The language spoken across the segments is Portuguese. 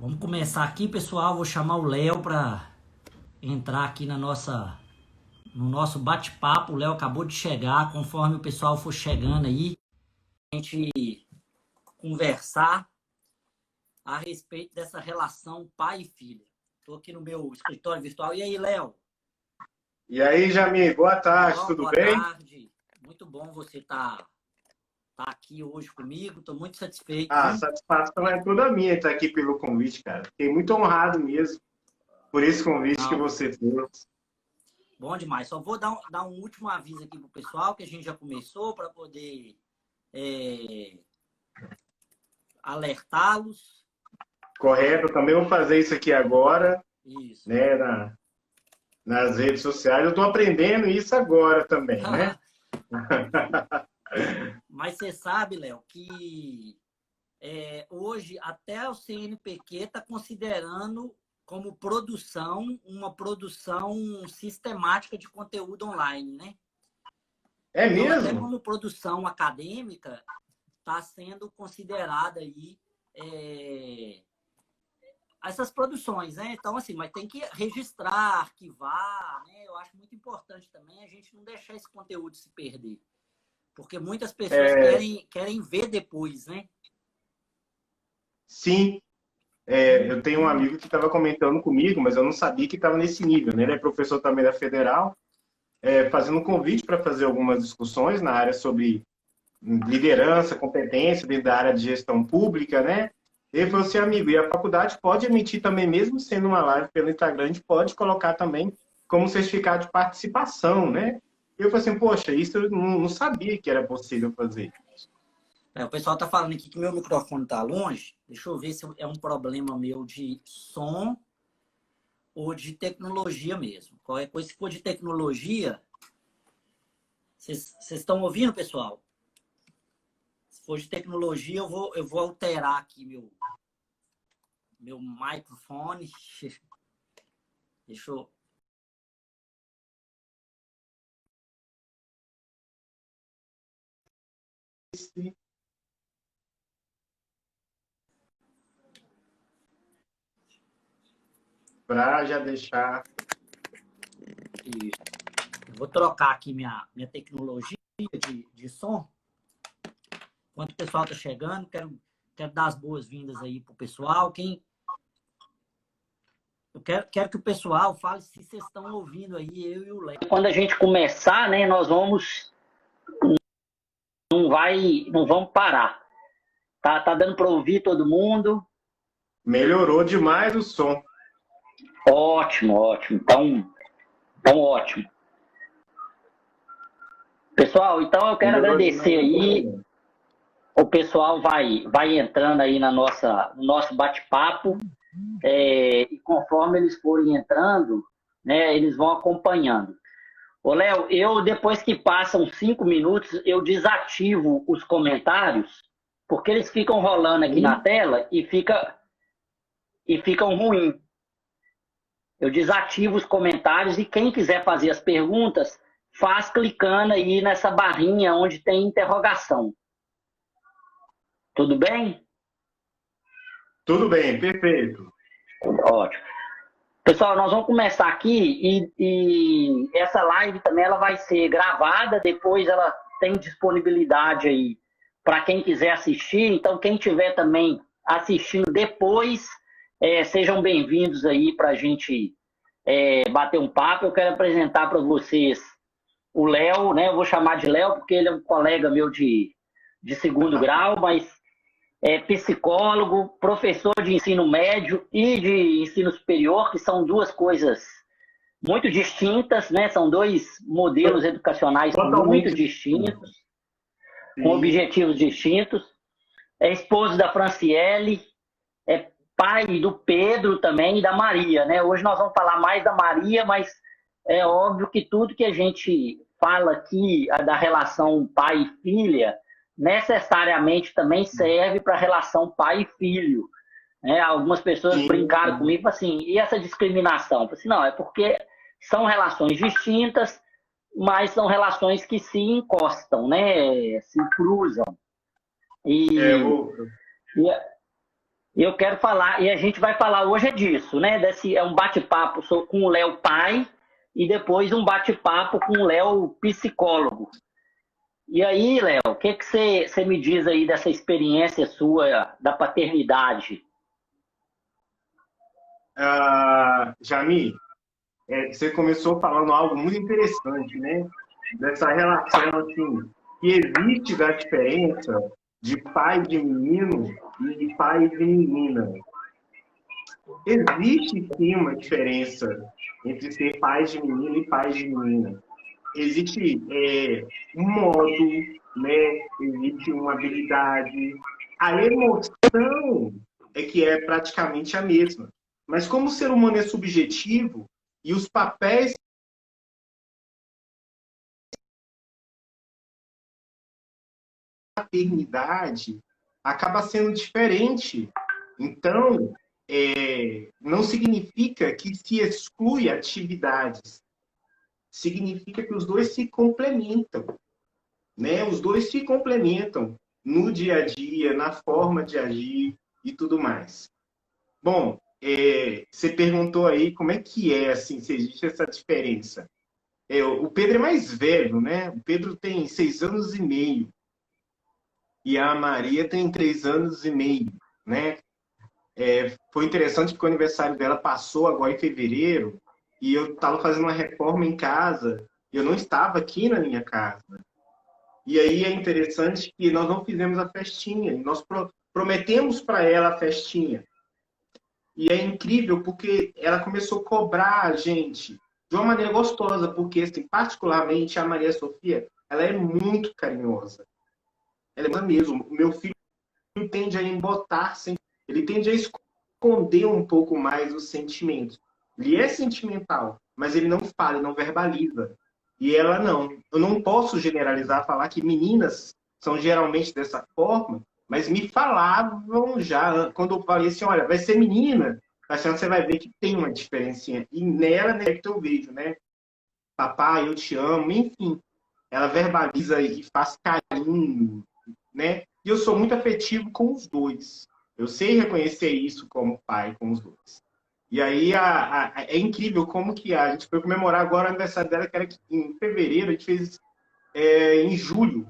Vamos começar aqui, pessoal. Vou chamar o Léo para entrar aqui no nosso bate-papo. O Léo acabou de chegar. Conforme o pessoal for chegando aí, a gente conversar a respeito dessa relação pai e filha. Estou aqui no meu escritório virtual. E aí, Léo? E aí, Jamil, boa tarde, tudo Boa bem? tarde. Muito bom você estar aqui hoje comigo. Estou muito satisfeito, A viu? satisfação é toda minha estar aqui pelo convite, cara. Fiquei muito honrado mesmo por esse convite que Não, você fez. bom demais. Só vou dar um último aviso aqui pro pessoal, que a gente já começou, para poder alertá-los. Correto, eu também vou fazer isso aqui agora, Isso. né, nas redes sociais. Eu estou aprendendo isso agora também, né? Mas você sabe, Léo, que hoje até o CNPq está considerando como produção uma produção sistemática de conteúdo online, né? É Então, até mesmo? como produção acadêmica, está sendo considerada aí essas produções, né? Então, assim, mas tem que registrar, arquivar, né? Eu acho muito importante também a gente não deixar esse conteúdo se perder. Porque muitas pessoas querem ver depois, né? Sim. Eu tenho um amigo que estava comentando comigo, mas eu não sabia que estava nesse nível, né? Ele é professor também da Federal, fazendo um convite para fazer algumas discussões na área sobre liderança, competência dentro da área de gestão pública, né? Ele falou assim, amigo, e a faculdade pode emitir também, mesmo sendo uma live pelo Instagram, a gente pode colocar também como certificado de participação, né? E eu falei assim, poxa, isso eu não sabia que era possível fazer. O pessoal tá falando aqui que meu microfone tá longe. Deixa eu ver se é um problema meu de som ou de tecnologia mesmo. Qualquer coisa, se for de tecnologia, vocês estão ouvindo, pessoal? Se for de tecnologia, eu vou alterar aqui meu microfone. Deixa eu. Para já deixar. Eu vou trocar aqui minha tecnologia de som. Enquanto o pessoal está chegando, quero dar as boas-vindas aí pro pessoal. Eu quero que o pessoal fale se vocês estão ouvindo aí, eu e o Léo. Quando a gente começar, né, nós vamos. Não vamos parar. Tá dando para ouvir todo mundo? Melhorou demais o som. Ótimo, ótimo. Então ótimo. Pessoal, então eu quero Melhorou agradecer aí. demais. O pessoal vai entrando aí no nosso bate-papo. E conforme eles forem entrando, né, eles vão acompanhando. Ô, Léo, eu depois que passam 5 minutos, eu desativo os comentários, porque eles ficam rolando aqui na tela e ficam ruins. Eu desativo os comentários e quem quiser fazer as perguntas, faz clicando aí nessa barrinha onde tem interrogação. Tudo bem? Tudo bem, perfeito. Ótimo. Pessoal, nós vamos começar aqui e essa live também ela vai ser gravada, depois ela tem disponibilidade aí para quem quiser assistir. Então, quem tiver também assistindo depois, sejam bem-vindos aí para a gente bater um papo. Eu quero apresentar para vocês o Léo, né? Eu vou chamar de Léo porque ele é um colega meu de segundo grau, mas é psicólogo, professor de ensino médio e de ensino superior, que são duas coisas muito distintas, né? São dois modelos educacionais muito Totalmente. distintos, com Sim. objetivos distintos. É esposo da Franciele, é pai do Pedro também e da Maria, né? Hoje nós vamos falar mais da Maria, mas é óbvio que tudo que a gente fala aqui da relação pai e filha necessariamente também serve para a relação pai e filho. Né? Algumas pessoas brincaram Sim. comigo assim, e essa discriminação? Eu falei assim, não, é porque são relações distintas, mas são relações que se encostam, né? Se cruzam. É, E, o, e Eu quero falar, e a gente vai falar hoje é disso, né? É um bate-papo com o Léo pai e depois um bate-papo com o Léo psicólogo. E aí, Léo, o que você me diz aí dessa experiência sua da paternidade? Jami, você começou falando algo muito interessante, né? Dessa relação, assim, que existe da diferença de pai de menino e de pai de menina. Existe sim uma diferença entre ser pai de menino e pai de menina. Existe um modo, né? Existe uma habilidade. A emoção é que é praticamente a mesma. Mas como o ser humano é subjetivo e os papéis da paternidade acaba sendo diferente. Então, não significa que se exclui atividades. Significa que os dois se complementam, né? Os dois se complementam no dia a dia, na forma de agir e tudo mais. Bom, você perguntou aí como é que é, assim, se existe essa diferença. O Pedro é mais velho, né? O Pedro tem 6 anos e meio e a Maria tem 3 anos e meio, né? Foi interessante que o aniversário dela passou agora em fevereiro e eu estava fazendo uma reforma em casa e eu não estava aqui na minha casa. E aí é interessante que nós não fizemos a festinha, nós prometemos para ela a festinha. E é incrível porque ela começou a cobrar a gente de uma maneira gostosa, porque, assim, particularmente, a Maria Sofia, ela é muito carinhosa. Ela é mesmo. O meu filho tende a embotar, ele tende a esconder um pouco mais os sentimentos. Ele é sentimental, mas ele não fala, ele não verbaliza. E ela não. Eu não posso generalizar, falar que meninas são geralmente dessa forma, mas me falavam já, quando eu falei assim, olha, vai ser menina, a chance você vai ver que tem uma diferencinha. E nela, né, que eu vejo, né? Papai, eu te amo, enfim. Ela verbaliza e faz carinho, né? E eu sou muito afetivo com os dois. Eu sei reconhecer isso como pai com os dois. E aí é incrível como que a gente foi comemorar agora o aniversário dela, que era em fevereiro, a gente fez em julho.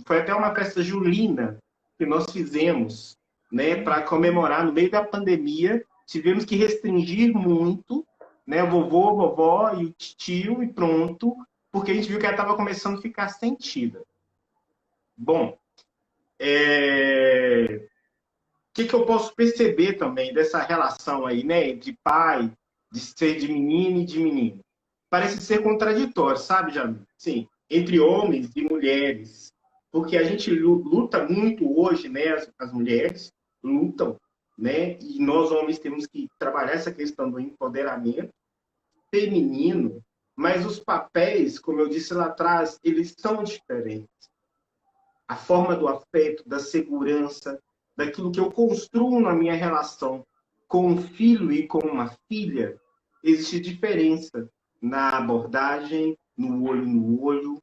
Foi até uma festa julina que nós fizemos, né, para comemorar no meio da pandemia. Tivemos que restringir muito, né, o vovô, a vovó e o tio e pronto, porque a gente viu que ela estava começando a ficar sentida. Bom, que eu posso perceber também dessa relação aí, né, de pai, de ser de menino e de menino? Parece ser contraditório, sabe, Jamil? Sim, entre homens e mulheres. Porque a gente luta muito hoje, né, as mulheres lutam, né, e nós homens temos que trabalhar essa questão do empoderamento feminino, mas os papéis, como eu disse lá atrás, eles são diferentes. A forma do afeto, da segurança, daquilo que eu construo na minha relação com um filho e com uma filha, existe diferença na abordagem, no olho.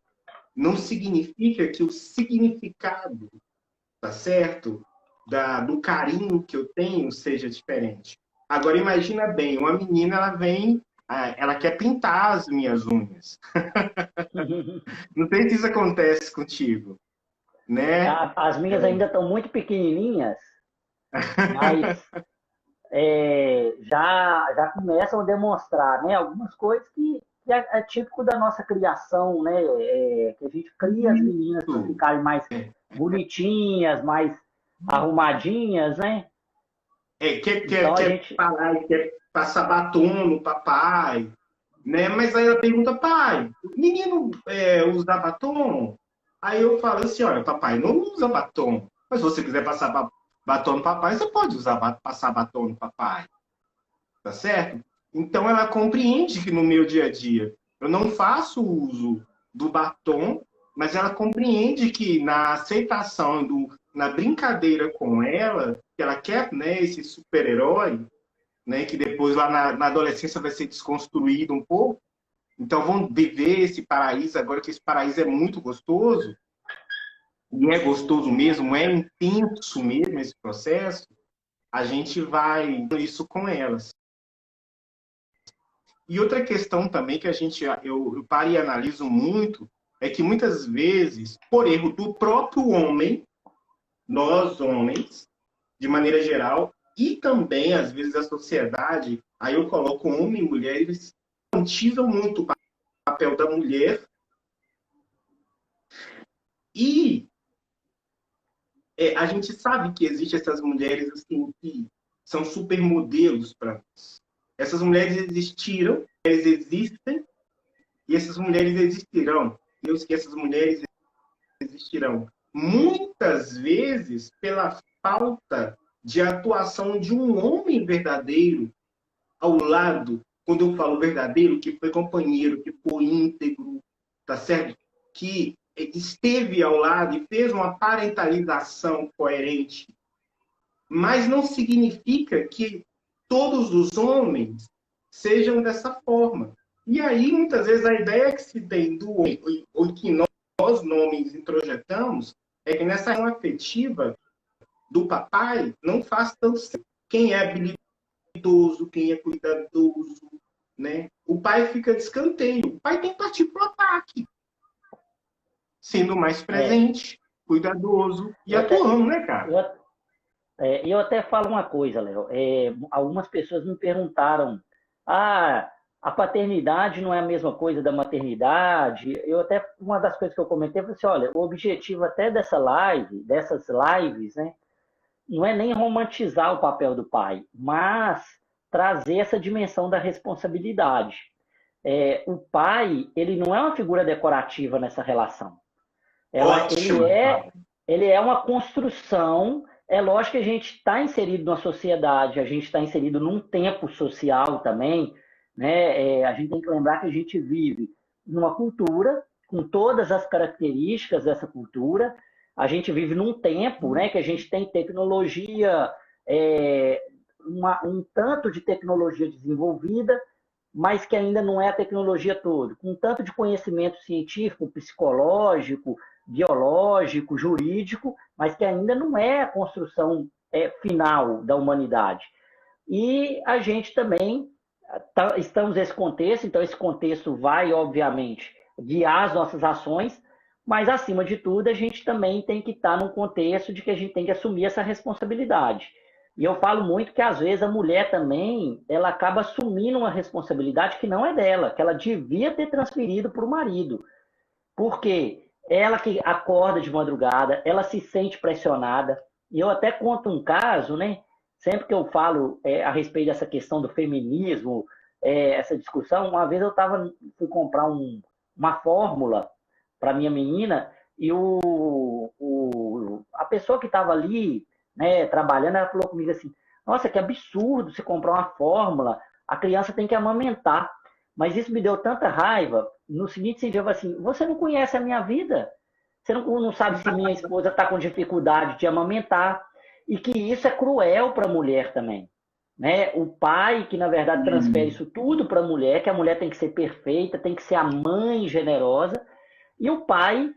Não significa que o significado, tá certo? Do carinho que eu tenho seja diferente. Agora, imagina bem, uma menina, ela vem, ela quer pintar as minhas unhas. Não sei se isso acontece contigo, né? As minhas ainda estão muito pequenininhas, mas já começam a demonstrar, né, algumas coisas que é típico da nossa criação, né, que a gente cria as meninas para Isso. ficarem mais bonitinhas, mais arrumadinhas, né? Então a Quer gente. falar, quer passar batom no papai, né? Mas aí ela pergunta, pai, o menino usa batom? Aí eu falo assim, olha, papai não usa batom. Mas se você quiser passar batom no papai, você pode passar batom no papai. Tá certo? Então ela compreende que no meu dia a dia eu não faço uso do batom, mas ela compreende que na aceitação, na brincadeira com ela, que ela quer, né, esse super-herói, né, que depois lá na adolescência vai ser desconstruído um pouco. Então vão viver esse paraíso agora, que esse paraíso é muito gostoso, e é gostoso mesmo, é intenso mesmo esse processo. a gente vai isso com elas. E outra questão também que eu paro e analiso muito é que muitas vezes, por erro do próprio homem, nós homens, de maneira geral, e também, às vezes, a sociedade, aí eu coloco homem e mulher, eles romantizam muito o papel da mulher e a gente sabe que existem essas mulheres assim, que são supermodelos para nós. Essas mulheres existiram, elas existem, e essas mulheres existirão. Deus que essas mulheres existirão. Muitas vezes, pela falta de atuação de um homem verdadeiro ao lado, quando eu falo verdadeiro, que foi companheiro, que foi íntegro, tá certo? Que esteve ao lado e fez uma parentalização coerente. Mas não significa que todos os homens sejam dessa forma. E aí, muitas vezes, a ideia que se tem do homem, ou que nós homens introjetamos, é que nessa relação afetiva do papai não faz tanto sentido. Quem é habilidoso, quem é cuidadoso, né? O pai fica de escanteio. O pai tem que partir para o ataque, sendo mais presente, cuidadoso e atuando, né, cara? Eu até falo uma coisa, Léo. Algumas pessoas me perguntaram: a paternidade não é a mesma coisa da maternidade? Uma das coisas que eu comentei foi assim: olha, o objetivo até dessas lives, né, não é nem romantizar o papel do pai, mas trazer essa dimensão da responsabilidade. O pai, ele não é uma figura decorativa nessa relação. Ótimo. Ele é uma construção. É lógico que a gente está inserido na sociedade, a gente está inserido num tempo social também, né? A gente tem que lembrar que a gente vive numa cultura com todas as características dessa cultura. A gente vive num tempo, né, que a gente tem tecnologia, um tanto de tecnologia desenvolvida, mas que ainda não é a tecnologia toda, com um tanto de conhecimento científico, psicológico, biológico, jurídico, mas que ainda não é a construção final da humanidade. E a gente também estamos nesse contexto, então esse contexto vai, obviamente, guiar as nossas ações, mas, acima de tudo, a gente também tem que estar num contexto de que a gente tem que assumir essa responsabilidade. E eu falo muito que, às vezes, a mulher também, ela acaba assumindo uma responsabilidade que não é dela, que ela devia ter transferido para o marido. Por quê? Ela que acorda de madrugada, ela se sente pressionada. E eu até conto um caso, né? Sempre que eu falo a respeito dessa questão do feminismo, essa discussão, uma vez fui comprar uma fórmula para minha menina e a pessoa que estava ali, né, trabalhando, ela falou comigo assim: nossa, que absurdo você comprar uma fórmula, a criança tem que amamentar. Mas isso me deu tanta raiva. No seguinte sentido, eu falei assim: você não conhece a minha vida? Você não sabe se minha esposa está com dificuldade de amamentar. E que isso é cruel para a mulher também. Né? O pai, que na verdade transfere isso tudo para a mulher, que a mulher tem que ser perfeita, tem que ser a mãe generosa, e o pai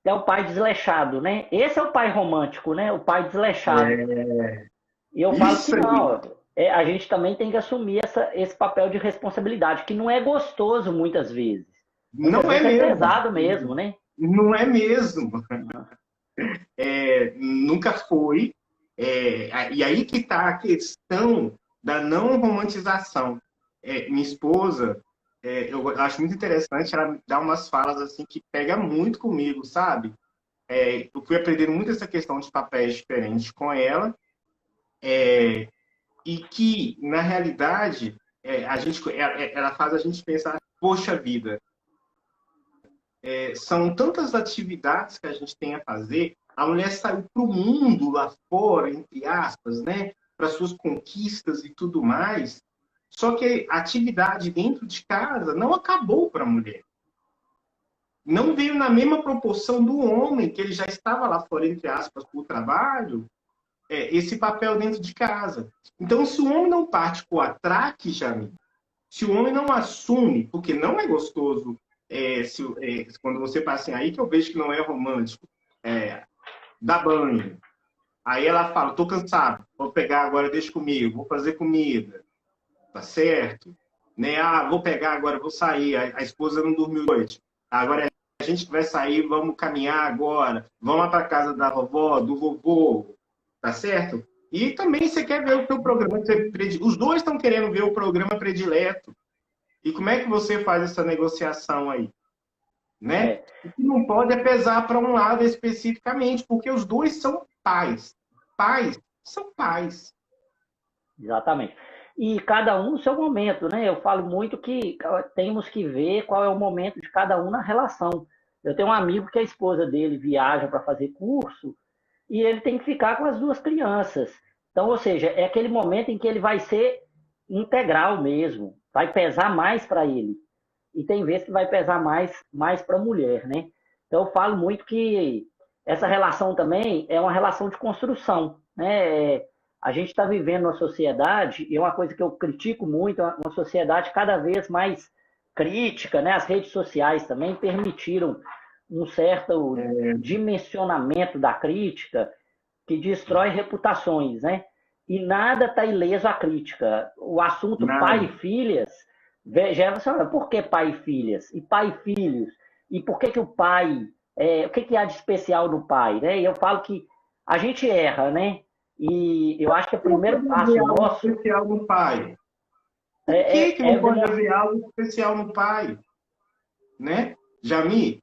é o pai desleixado, né? Esse é o pai romântico, né? O pai desleixado. E eu falo que não, a gente também tem que assumir esse papel de responsabilidade, que não é gostoso muitas vezes. Não é mesmo. É pesado mesmo, né? Não é mesmo. Nunca foi. E aí que está a questão da não romantização. Minha esposa, eu acho muito interessante, ela dá umas falas assim que pega muito comigo, sabe? Eu fui aprendendo muito essa questão de papéis diferentes com ela, e que, na realidade, ela faz a gente pensar: poxa vida, são tantas atividades que a gente tem a fazer. A mulher saiu para o mundo lá fora, entre aspas, né? Para suas conquistas e tudo mais. Só que a atividade dentro de casa não acabou para a mulher. Não veio na mesma proporção do homem, que ele já estava lá fora, entre aspas, por trabalho, esse papel dentro de casa. Então, se o homem não parte com o atraque, Jamil, se o homem não assume, porque não é gostoso, quando você passa aí, que eu vejo que não é romântico, dá banho, Aí ela fala, tô cansado, vou pegar agora, deixa comigo, vou fazer comida, tá certo? Né? Ah, vou pegar agora, vou sair, a esposa não dormiu noite. Agora a gente vai sair, vamos caminhar agora, vamos lá para casa da vovó, do vovô, tá certo? E também você quer ver o teu programa predileto. Os dois estão querendo ver o programa predileto. E como é que você faz essa negociação aí? Né? É, O que não pode é pesar para um lado especificamente, porque os dois são pais. Pais são pais. exatamente. E cada um no seu momento, né? Eu falo muito que temos que ver qual é o momento de cada um na relação. Eu tenho um amigo que a esposa dele viaja para fazer curso e ele tem que ficar com as duas crianças. Então, ou seja, é aquele momento em que ele vai ser integral mesmo, vai pesar mais para ele. E tem vezes que vai pesar mais para a mulher, né? Então, eu falo muito que essa relação também é uma relação de construção, né? A gente está vivendo uma sociedade, e é uma coisa que eu critico muito, uma sociedade cada vez mais crítica, né? As redes sociais também permitiram um certo dimensionamento da crítica que destrói reputações, né? E nada está ileso à crítica. O assunto pai e Nada. filhas, já você fala, por que pai e filhas? E pai e filhos? E por que o pai, o que há de especial no pai, né? E eu falo que a gente erra, né? E eu acho que o Não primeiro pode haver passo algo nosso especial no pai. Por que é, que é, não é pode demonstrar. haver algo especial no pai? Né? Jami,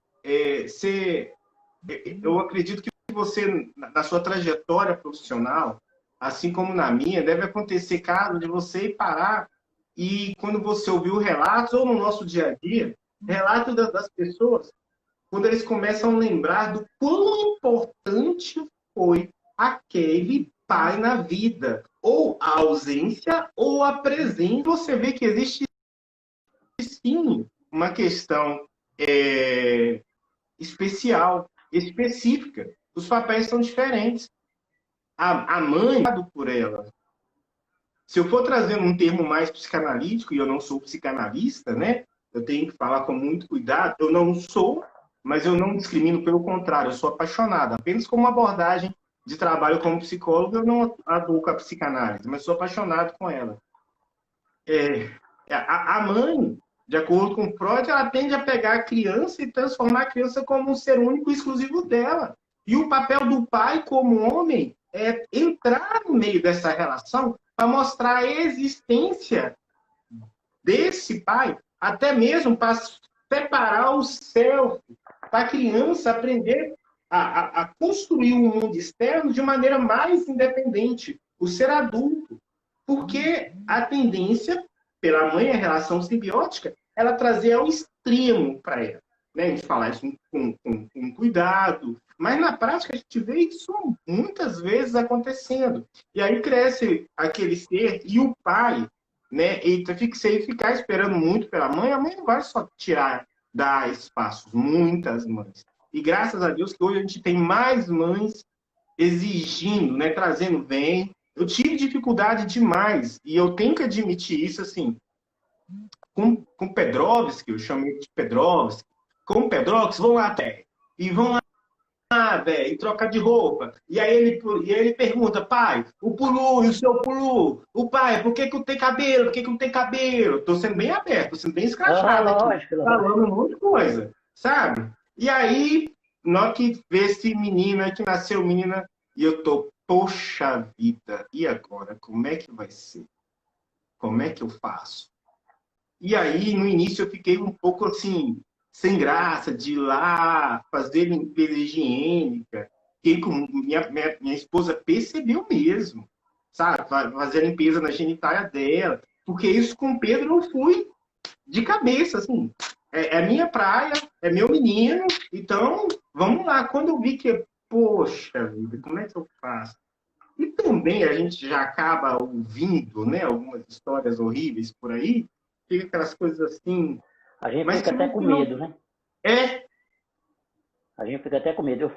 eu acredito que você, na sua trajetória profissional, assim como na minha, deve acontecer caso de você ir parar e quando você ouviu relatos, ou no nosso dia a dia, relatos das pessoas, quando eles começam a lembrar do quão importante foi aquele pai na vida, ou a ausência ou a presença. Você vê que existe sim uma questão especial, específica. Os papéis são diferentes. A mãe, por ela. Se eu for trazendo um termo mais psicanalítico, e eu não sou psicanalista, né? Eu tenho que falar com muito cuidado. Eu não sou, mas eu não discrimino, pelo contrário, eu sou apaixonado. Apenas como abordagem de trabalho como psicólogo, eu não atuo com a psicanálise, mas sou apaixonado com ela. A mãe, de acordo com Freud, ela tende a pegar a criança e transformar a criança como um ser único e exclusivo dela. E o papel do pai, como homem, é entrar no meio dessa relação para mostrar a existência desse pai, até mesmo para separar o self, para a criança aprender a construir um mundo externo de maneira mais independente, o ser adulto. Porque a tendência, pela mãe, a relação simbiótica, ela trazer ao extremo para ela. Né? A gente fala isso com cuidado, mas na prática a gente vê isso muitas vezes acontecendo. E aí cresce aquele ser e o pai, né? E se ele ficar esperando muito pela mãe, a mãe não vai só tirar, dar espaços, muitas mães. E graças a Deus que hoje a gente tem mais mães exigindo, né? Trazendo bem. Eu tive dificuldade demais, e eu tenho que admitir isso, assim, com Pedrovski, eu chamei de Pedrovski, com Pedrovski, vão lá até, e vão lá, velho, e trocar de roupa. E aí ele pergunta, pai, o Pulu, e o seu Pulu? O pai, por que que não tem cabelo? Por que que não tem cabelo? Tô sendo bem aberto, tô sendo bem Ah, escrachado aqui, lógico, lógico. falando um monte de coisa, sabe? E aí, na hora que vê esse menino aí que nasceu menina, e eu tô, poxa vida, e agora? Como é que vai ser? Como é que eu faço? E aí, no início, eu fiquei um pouco assim, sem graça de ir lá fazer limpeza higiênica. Que minha esposa percebeu mesmo, sabe? Fazer a limpeza na genitália dela. Porque isso com o Pedro eu fui de cabeça, assim. É minha praia, é meu menino, então vamos lá. Quando eu vi que, poxa vida, como é que eu faço? E também a gente já acaba ouvindo, né, algumas histórias horríveis por aí, fica aquelas coisas assim, A gente mas fica que até no com final medo, né? é, A gente fica até com medo. Eu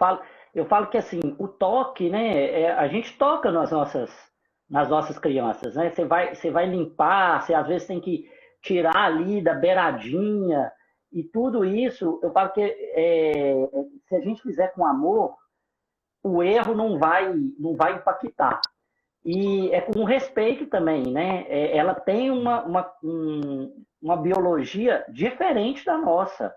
falo que assim, o toque, né? A gente toca nas nossas crianças, né? Você vai limpar, você às vezes tem que tirar ali da beiradinha e tudo isso. Eu falo que se a gente fizer com amor, o erro não vai impactar. E é com respeito também, né? Ela tem uma biologia diferente da nossa.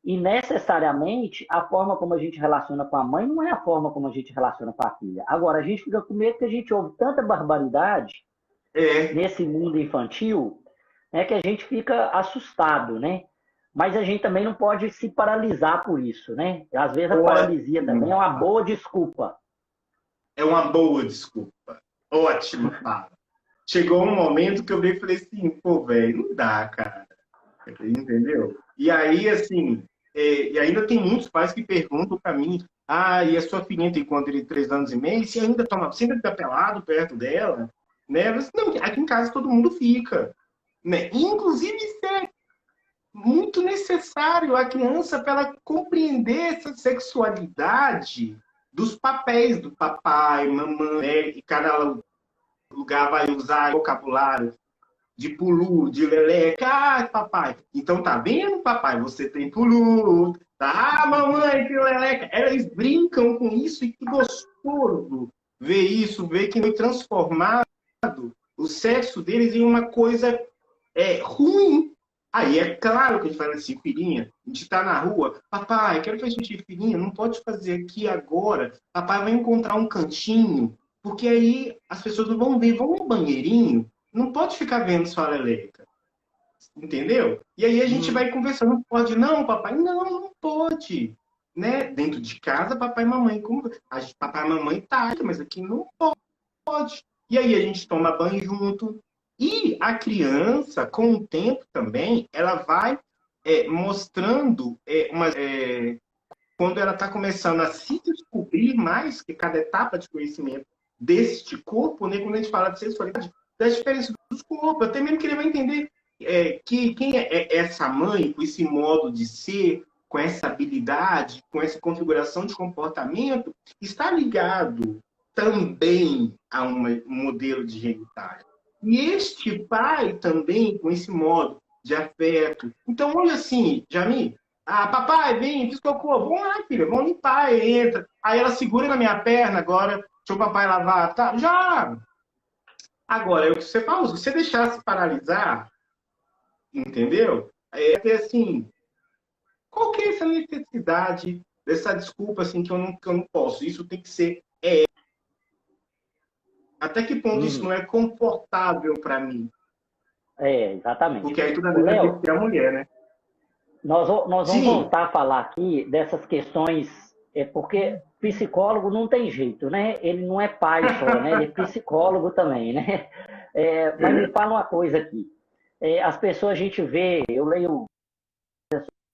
E necessariamente a forma como a gente relaciona com a mãe não é a forma como a gente relaciona com a filha. Agora, a gente fica com medo que a gente ouve tanta barbaridade É, nesse mundo infantil, né, que a gente fica assustado, né? Mas a gente também não pode se paralisar por isso, né? Às vezes a paralisia também é ótimo. uma boa desculpa. É uma boa desculpa. Ótima fala. Chegou um momento que eu veio e falei assim, pô, velho, não dá, cara. Entendeu? E aí, assim, e ainda tem muitos pais que perguntam para mim, e a sua filhinha tem quanto ele 3 anos e meio, se ainda toma, sempre tá pelado perto dela, né? Mas, não, aqui em casa todo mundo fica, né? Inclusive, isso é muito necessário à criança para ela compreender essa sexualidade dos papéis do papai, mamãe, né? E cada lugar vai usar vocabulário de pulu, de leleca. Papai. Então, tá vendo, papai? Você tem pulu. Tá? Mamãe tem leleca. Elas brincam com isso e que gostoso ver isso, ver que foi transformado o sexo deles em uma coisa ruim. Aí é claro que a gente fala assim, filhinha, a gente tá na rua, papai, quero fazer xixi, filhinha, não pode fazer aqui agora, papai vai encontrar um cantinho, porque aí as pessoas não vão ver, vão no banheirinho, não pode ficar vendo sua leleca, entendeu? E aí a gente vai conversando, não pode não, papai? Não, não pode, né? Dentro de casa, papai e mamãe, papai e mamãe tá, mas aqui não pode. E aí a gente toma banho junto. E a criança, com o tempo também, ela vai mostrando quando ela está começando a se descobrir mais, que cada etapa de conhecimento deste corpo, né, quando a gente fala de sexualidade, das diferenças dos corpos, até mesmo que ele vai entender que quem é essa mãe, com esse modo de ser, com essa habilidade, com essa configuração de comportamento, está ligado também a um modelo de genitália. E este pai também, com esse modo de afeto. Então, olha assim, Jamie, papai, vem, fiz cocô. Vamos lá, filha, vamos limpar, entra. Aí ela segura na minha perna, agora, deixa o papai lavar. Tá, já. Agora, é o que você falou, se você deixasse paralisar, entendeu? Assim, qual que é essa necessidade dessa desculpa, assim, que eu não posso? Isso tem que ser. Até que ponto isso Uhum. não é confortável para mim? Exatamente. Porque aí toda O vez vai ter Léo, que ter a mulher, né? nós vamos Sim, voltar a falar aqui dessas questões, porque psicólogo não tem jeito, né? Ele não é pai só, né? Ele é psicólogo também, né? Mas me fala uma coisa aqui. As pessoas a gente vê, eu leio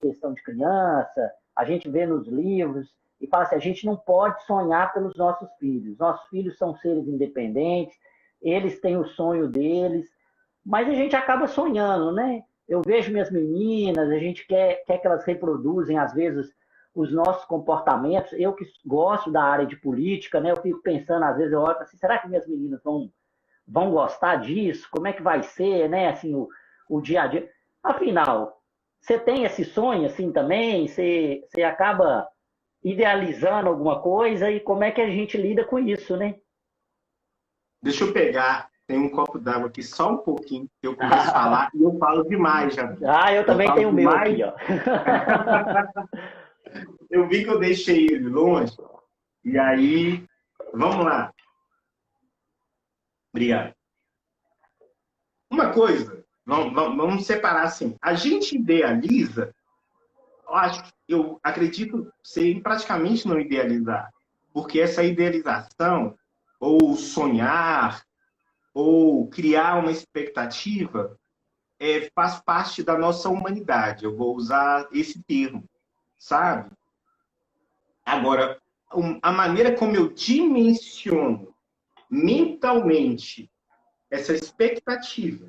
questão de criança, a gente vê nos livros e fala assim, a gente não pode sonhar pelos nossos filhos. Nossos filhos são seres independentes, eles têm o sonho deles, mas a gente acaba sonhando, né? Eu vejo minhas meninas, a gente quer que elas reproduzem, às vezes, os nossos comportamentos. Eu que gosto da área de política, né? Eu fico pensando, às vezes, eu olho assim, será que minhas meninas vão gostar disso? Como é que vai ser, né? Assim, o dia a dia. Afinal, você tem esse sonho assim também? Você acaba idealizando alguma coisa e como é que a gente lida com isso, né? deixa eu pegar. Tem um copo d'água aqui, só um pouquinho, que eu começo a falar e eu falo demais, já. Eu Eu também falo tenho o meu demais. aqui, ó. Eu vi que eu deixei ele longe. E aí, vamos lá. Obrigado. Uma coisa, vamos separar assim. A gente idealiza, eu acredito ser praticamente não idealizar. Porque essa idealização, ou sonhar, ou criar uma expectativa, faz parte da nossa humanidade. Eu vou usar esse termo, sabe? Agora, a maneira como eu dimensiono mentalmente essa expectativa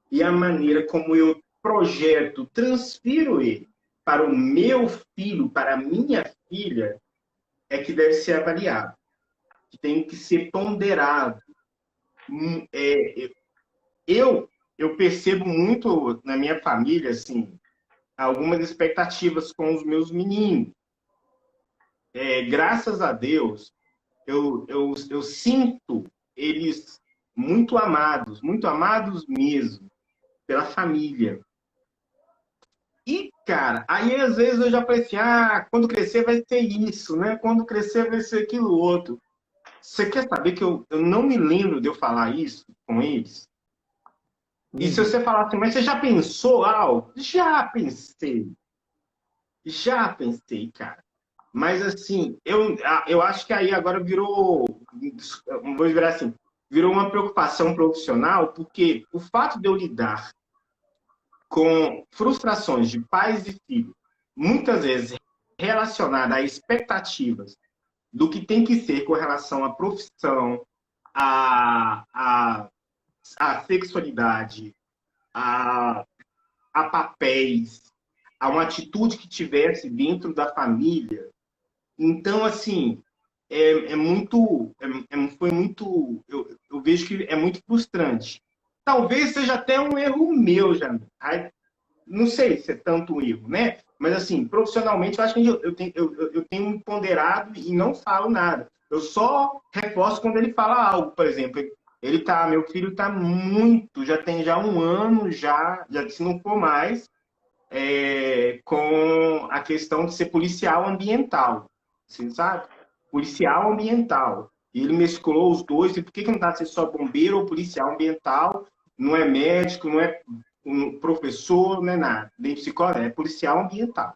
e a maneira como eu projeto, transfiro ele para o meu filho, para a minha filha, é que deve ser avaliado, que tem que ser ponderado. Eu, eu percebo muito na minha família, assim, algumas expectativas com os meus meninos. Graças a Deus, eu sinto eles muito amados mesmo, pela família. E, cara, aí às vezes eu já falei assim, quando crescer vai ser isso, né? Quando crescer vai ser aquilo outro. Você quer saber que eu não me lembro de eu falar isso com eles? E se Uhum. você falar assim, mas você já pensou algo? Já pensei, cara. Mas assim, eu acho que aí agora vou virar assim, virou uma preocupação profissional, porque o fato de eu lidar com frustrações de pais e filhos, muitas vezes relacionada a expectativas do que tem que ser com relação à profissão, à, à, à sexualidade, a, a papéis, a uma atitude que tivesse dentro da família. Então, assim, foi muito, eu vejo que é muito frustrante. Talvez seja até um erro meu, já. Não sei se é tanto um erro, né? Mas, assim, profissionalmente, eu acho que eu tenho me ponderado e não falo nada. Eu só reforço quando ele fala algo, por exemplo. Meu filho está muito, já tem já um ano, já se não for mais, com a questão de ser policial ambiental, assim, sabe? Policial ambiental. E ele mesclou os dois, e por que não está sendo só bombeiro ou policial ambiental? Não é médico, não é um professor, não é nada, nem psicólogo, é policial ambiental.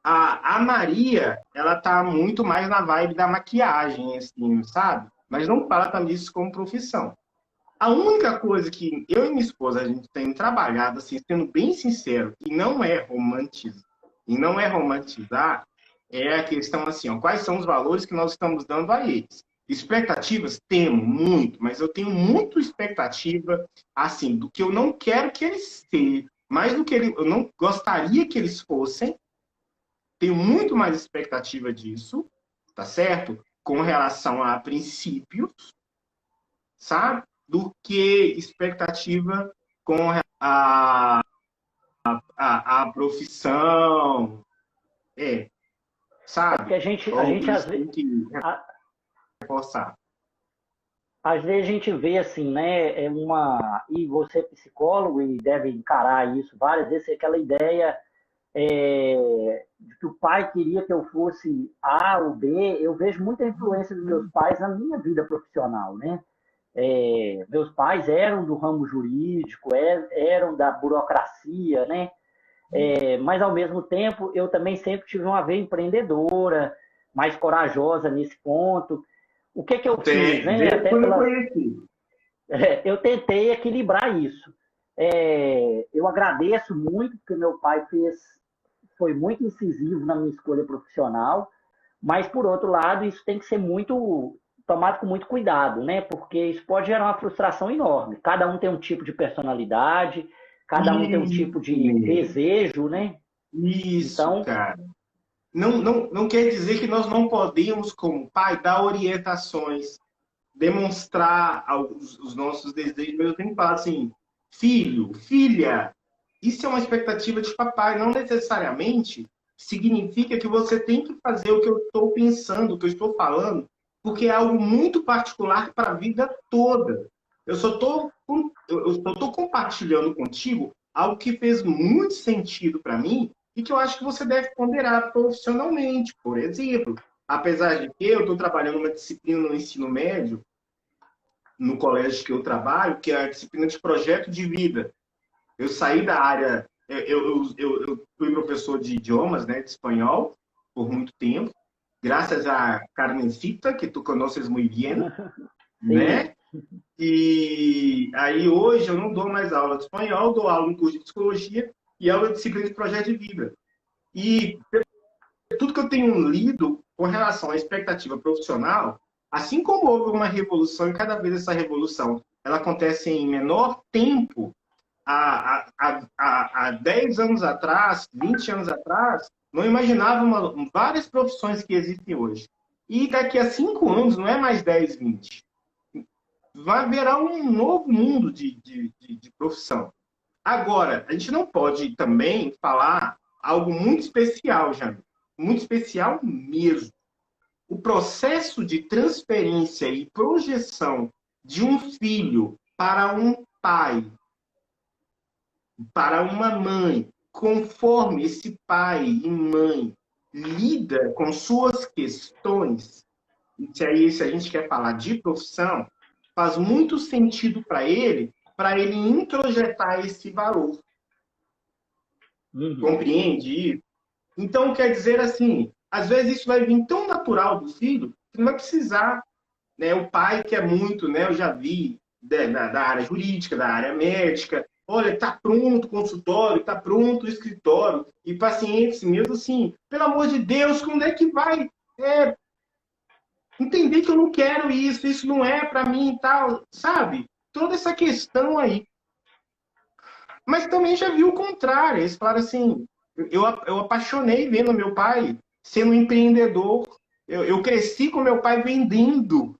A Maria, ela tá muito mais na vibe da maquiagem, assim, sabe? Mas não fala também isso como profissão. A única coisa que eu e minha esposa a gente tem trabalhado, assim, sendo bem sincero, e não é romantizar, é a questão assim, ó, quais são os valores que nós estamos dando a eles. Expectativas? Temo muito, mas eu tenho muito expectativa, assim, do que eu não quero que eles sejam, mais do que eu não gostaria que eles fossem, tenho muito mais expectativa disso, tá certo? Com relação a princípios, sabe? Do que expectativa com a profissão, É porque sabe? a Ou por gente isso tem que reforçar. às vezes a gente vê assim, né, e você é psicólogo e deve encarar isso várias vezes, é aquela ideia de que o pai queria que eu fosse A ou B. Eu vejo muita influência dos meus pais na minha vida profissional, né? Meus pais eram do ramo jurídico, eram da burocracia, né? Mas ao mesmo tempo eu também sempre tive uma veia empreendedora, mais corajosa nesse ponto. O que eu fiz, Tem, né? desde Até quando eu pela, conheci. eu tentei equilibrar isso. Eu agradeço muito porque meu pai foi muito incisivo na minha escolha profissional, mas por outro lado isso tem que ser muito tomado com muito cuidado, né? Porque isso pode gerar uma frustração enorme. Cada um tem um tipo de personalidade, cada um tem um tipo Isso de mesmo. desejo, né? Isso, Então, cara. Não quer dizer que nós não podemos, como pai, dar orientações, demonstrar os nossos desejos, mas eu tenho que falar assim, filho, filha, isso é uma expectativa de papai, não necessariamente significa que você tem que fazer o que eu estou pensando, o que eu estou falando, porque é algo muito particular para a vida toda. Eu só estou compartilhando contigo algo que fez muito sentido para mim e que eu acho que você deve ponderar profissionalmente. Por exemplo, apesar de que eu estou trabalhando uma disciplina no ensino médio no colégio que eu trabalho, que é a disciplina de projeto de vida. Eu saí da área, eu fui professor de idiomas, né, de espanhol, por muito tempo, graças a Carmencita, que tu conheces muito bem, sim. né? E aí hoje eu não dou mais aula de espanhol, dou aula no curso de psicologia e aula de disciplina de projeto de vida. E tudo que eu tenho lido com relação à expectativa profissional, assim como houve uma revolução, e cada vez essa revolução ela acontece em menor tempo, há 10 anos atrás, 20 anos atrás, não imaginava várias profissões que existem hoje. E daqui a 5 anos, não é mais 10, 20, vai haverá um novo mundo de profissão. Agora, a gente não pode também falar algo muito especial, Jânio. Muito especial mesmo. o processo de transferência e projeção de um filho para um pai, para uma mãe, conforme esse pai e mãe lida com suas questões, e aí, se a gente quer falar de profissão, faz muito sentido para ele introjetar esse valor. Compreende isso? Então, quer dizer assim, às vezes isso vai vir tão natural do filho que não vai precisar, né? O pai quer muito, né? Eu já vi da área jurídica, da área médica, olha, está pronto o consultório, está pronto o escritório, e pacientes mesmo assim, pelo amor de Deus, quando é que vai entender que eu não quero isso não é para mim e tal, sabe? Toda essa questão aí. Mas também já vi o contrário. Eles falaram assim, eu apaixonei vendo meu pai sendo um empreendedor. Eu cresci com meu pai vendendo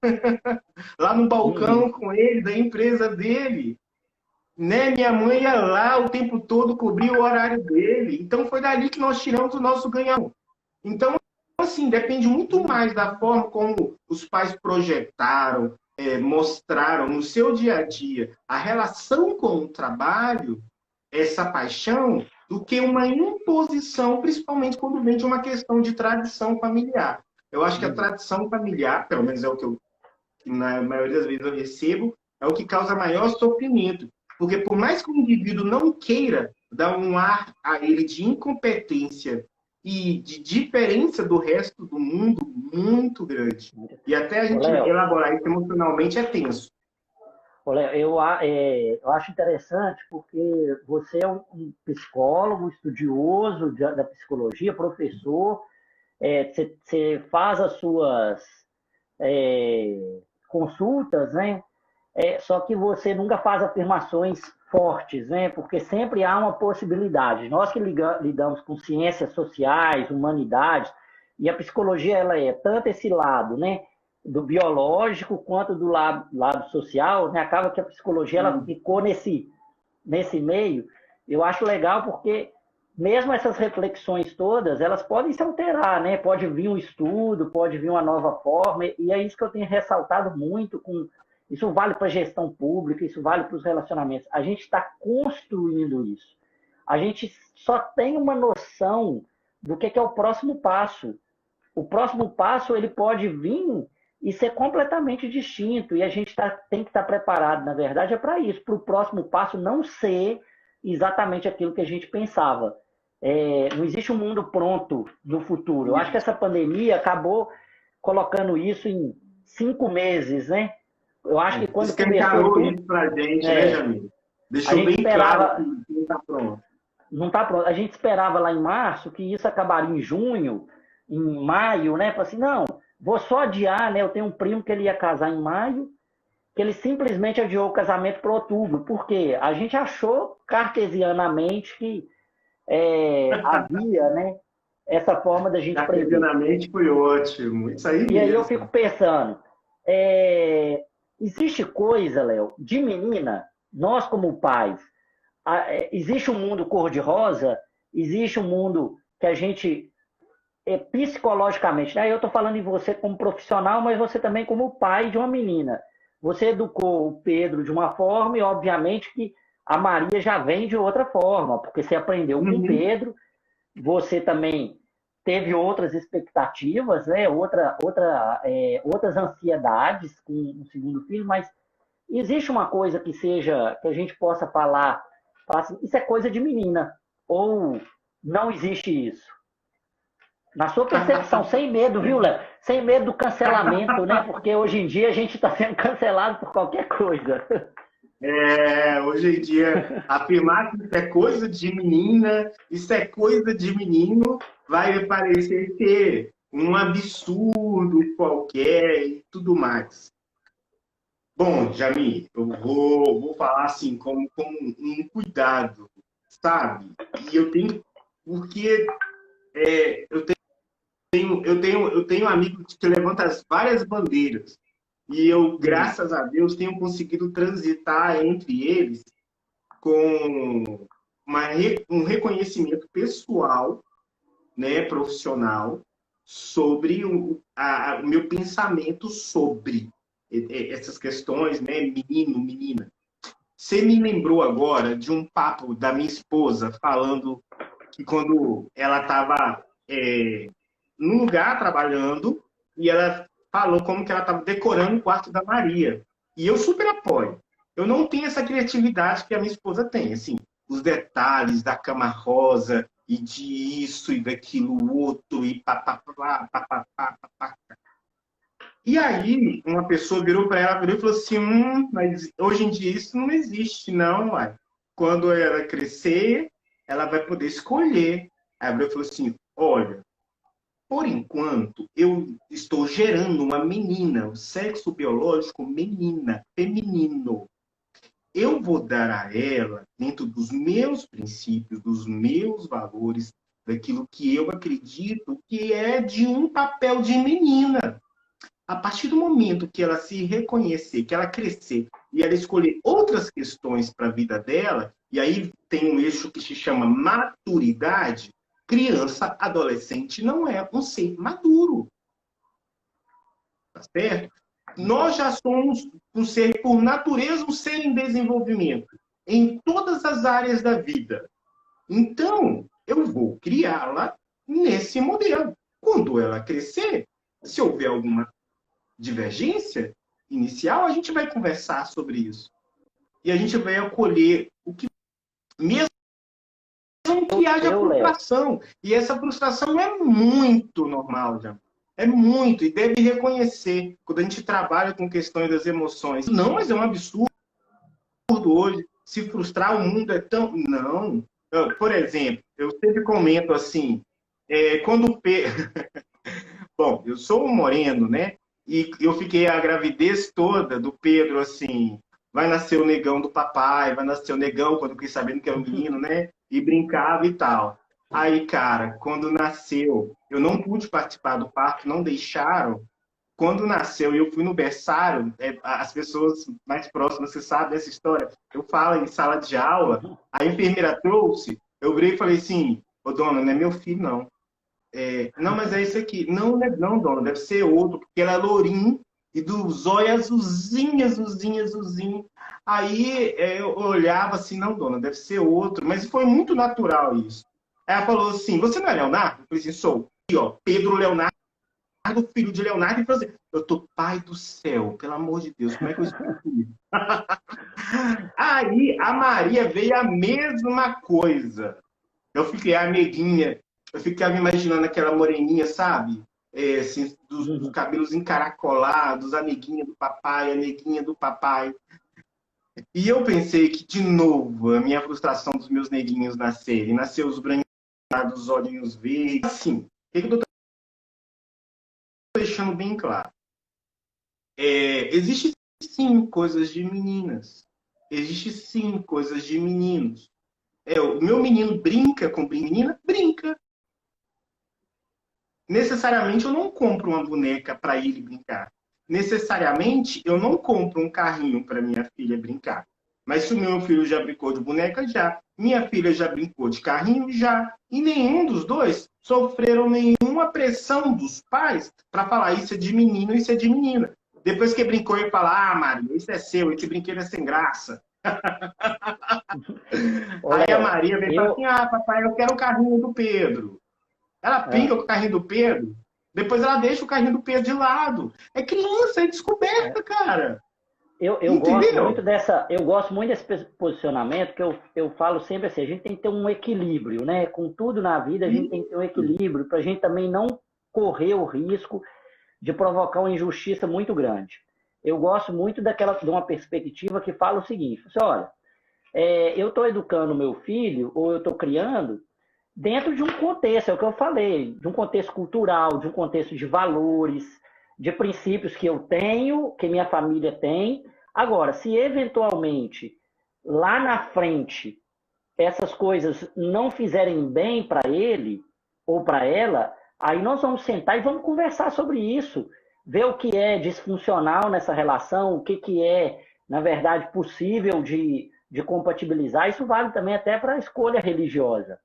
lá no balcão com ele, da empresa dele. Né? Minha mãe ia lá o tempo todo, cobria o horário dele. Então foi dali que nós tiramos o nosso ganhão. Então, assim, depende muito mais da forma como os pais projetaram, mostraram no seu dia a dia a relação com o trabalho, essa paixão, do que uma imposição, principalmente quando vem de uma questão de tradição familiar. Eu acho que a tradição familiar, pelo menos é o que na maioria das vezes eu recebo, é o que causa maior sofrimento. Porque por mais que o indivíduo não queira dar um ar a ele de incompetência e de diferença do resto do mundo muito grande. E até a gente elaborar isso emocionalmente é tenso. Olha, eu acho interessante porque você é um psicólogo, estudioso da psicologia, professor, você faz as suas consultas, né? Só que você nunca faz afirmações fortes, né? Porque sempre há uma possibilidade. Nós que lidamos com ciências sociais, humanidades, e a psicologia ela é tanto esse lado, né? Do biológico quanto do lado social, né? Acaba que a psicologia ela ficou nesse meio. Eu acho legal porque mesmo essas reflexões todas, elas podem se alterar, né? Pode vir um estudo, pode vir uma nova forma, e é isso que eu tenho ressaltado muito com isso vale para a gestão pública, isso vale para os relacionamentos. A gente está construindo isso. A gente só tem uma noção do que é o próximo passo. O próximo passo ele pode vir e ser completamente distinto. E a gente tem que estar preparado, na verdade, para isso, para o próximo passo não ser exatamente aquilo que a gente pensava. Não existe um mundo pronto no futuro. Eu acho que essa pandemia acabou colocando isso em 5 meses, né? Eu acho que quando começou isso pra gente, né, Jamil? Deixou bem claro que não está pronto. Não está pronto. A gente esperava lá em março que isso acabaria em junho, em maio, né? Falei assim, não, vou só adiar, né? Eu tenho um primo que ele ia casar em maio, que ele simplesmente adiou o casamento para outubro. Por quê? A gente achou cartesianamente que havia, né? Essa forma da gente prever. Cartesianamente foi ótimo. Isso aí mesmo. E aí eu fico pensando, existe coisa, Léo, de menina, nós como pais, existe um mundo cor-de-rosa, existe um mundo que a gente, psicologicamente, né? Eu estou falando em você como profissional, mas você também como pai de uma menina. Você educou o Pedro de uma forma e, obviamente, que a Maria já vem de outra forma, porque você aprendeu com o Pedro, você também teve outras expectativas, né? Outras ansiedades com o segundo filho, mas existe uma coisa que a gente possa falar assim, isso é coisa de menina, ou não existe isso? Na sua percepção, sem medo, viu, Léo? Sem medo do cancelamento, né? Porque hoje em dia a gente está sendo cancelado por qualquer coisa. Hoje em dia, afirmar que isso é coisa de menina, isso é coisa de menino, vai parecer ser um absurdo qualquer e tudo mais. Bom, Jamil, eu vou falar assim, com um cuidado, sabe? E eu tenho, porque eu tenho amigos que levantam várias bandeiras. E eu, graças a Deus, tenho conseguido transitar entre eles com um reconhecimento pessoal, né, profissional, sobre o meu pensamento sobre essas questões, né? Menino, menina. Você me lembrou agora de um papo da minha esposa falando que quando ela estava num lugar trabalhando e ela falou como que ela estava decorando o quarto da Maria. E eu super apoio. Eu não tenho essa criatividade que a minha esposa tem, assim, os detalhes da cama rosa e de isso e daquilo outro e papapá, papapá, papapá. E aí, uma pessoa virou para ela e falou assim: mas hoje em dia isso não existe, não, uai. Quando ela crescer, ela vai poder escolher. Aí a Bíblia falou assim: olha, por enquanto, eu estou gerando uma menina, o sexo biológico menina, feminino. Eu vou dar a ela, dentro dos meus princípios, dos meus valores, daquilo que eu acredito que é de um papel de menina. A partir do momento que ela se reconhecer, que ela crescer e ela escolher outras questões para a vida dela, e aí tem um eixo que se chama maturidade, criança, adolescente não é um ser maduro, tá certo? Nós já somos um ser, por natureza, um ser em desenvolvimento, em todas as áreas da vida. Então, eu vou criá-la nesse modelo. Quando ela crescer, se houver alguma divergência inicial, a gente vai conversar sobre isso. E a gente vai acolher o que, mesmo que haja frustração. E essa frustração é muito normal, já. É muito, e deve reconhecer quando a gente trabalha com questões das emoções. Não, mas é um absurdo hoje. Se frustrar, o mundo é tão. Não. Por exemplo, eu sempre comento assim, quando o Pedro. Bom, eu sou um moreno, né? E eu fiquei a gravidez toda do Pedro, assim, vai nascer o negão do papai, vai nascer o negão, quando eu fiquei sabendo que é um menino, né? E brincava e tal. Aí, cara, quando nasceu, eu não pude participar do parto, não deixaram. Quando nasceu e eu fui no berçário, as pessoas mais próximas, você sabe dessa história, eu falo em sala de aula, a enfermeira trouxe, eu virei e falei assim, ô dona, não é meu filho, não. Não, mas é isso aqui. Não, não, dona, deve ser outro, porque ela é lourinho e do zóio azulzinho, azulzinho, azulzinho. Aí eu olhava assim, não, dona, deve ser outro. Mas foi muito natural isso. Aí ela falou assim, você não é Leonardo? Eu falei assim, sou. E, ó, Pedro Leonardo, filho de Leonardo. E falou assim, eu tô, pai do céu, pelo amor de Deus, como é que eu explico isso? Aí a Maria veio a mesma coisa. Eu fiquei a neguinha, eu ficava imaginando aquela moreninha, sabe? Assim, dos cabelos encaracolados, a neguinha do papai, a neguinha do papai. E eu pensei que, de novo, a minha frustração dos meus neguinhos nascerem. Nasceu os branquinhos, os olhinhos verdes. Assim, o que eu estou deixando bem claro? Existe sim coisas de meninas. Existe sim coisas de meninos. O meu menino brinca com menina? Brinca. Necessariamente eu não compro uma boneca para ele brincar. Necessariamente eu não compro um carrinho para minha filha brincar. Mas se o meu filho já brincou de boneca, já. Minha filha já brincou de carrinho, já. E nenhum dos dois sofreram nenhuma pressão dos pais para falar isso é de menino, isso é de menina. Depois que brincou e fala, ah, Maria, isso é seu, esse brinquedo é sem graça. Aí a Maria vem e fala assim, ah, papai, eu quero o carrinho do Pedro. Ela brinca com o carrinho do Pedro, depois ela deixa o carrinho do Pedro de lado. É criança, é descoberta, cara. Eu gosto muito desse posicionamento, que eu falo sempre assim, a gente tem que ter um equilíbrio, né? Com tudo na vida, a gente tem que ter um equilíbrio para a gente também não correr o risco de provocar uma injustiça muito grande. Eu gosto muito de uma perspectiva que fala o seguinte, olha, eu estou educando meu filho, ou eu estou criando, dentro de um contexto, é o que eu falei, de um contexto cultural, de um contexto de valores, de princípios que eu tenho, que minha família tem. Agora, se eventualmente, lá na frente, essas coisas não fizerem bem para ele ou para ela, aí nós vamos sentar e vamos conversar sobre isso, ver o que é disfuncional nessa relação, o que é, na verdade, possível de compatibilizar. Isso vale também até para a escolha religiosa.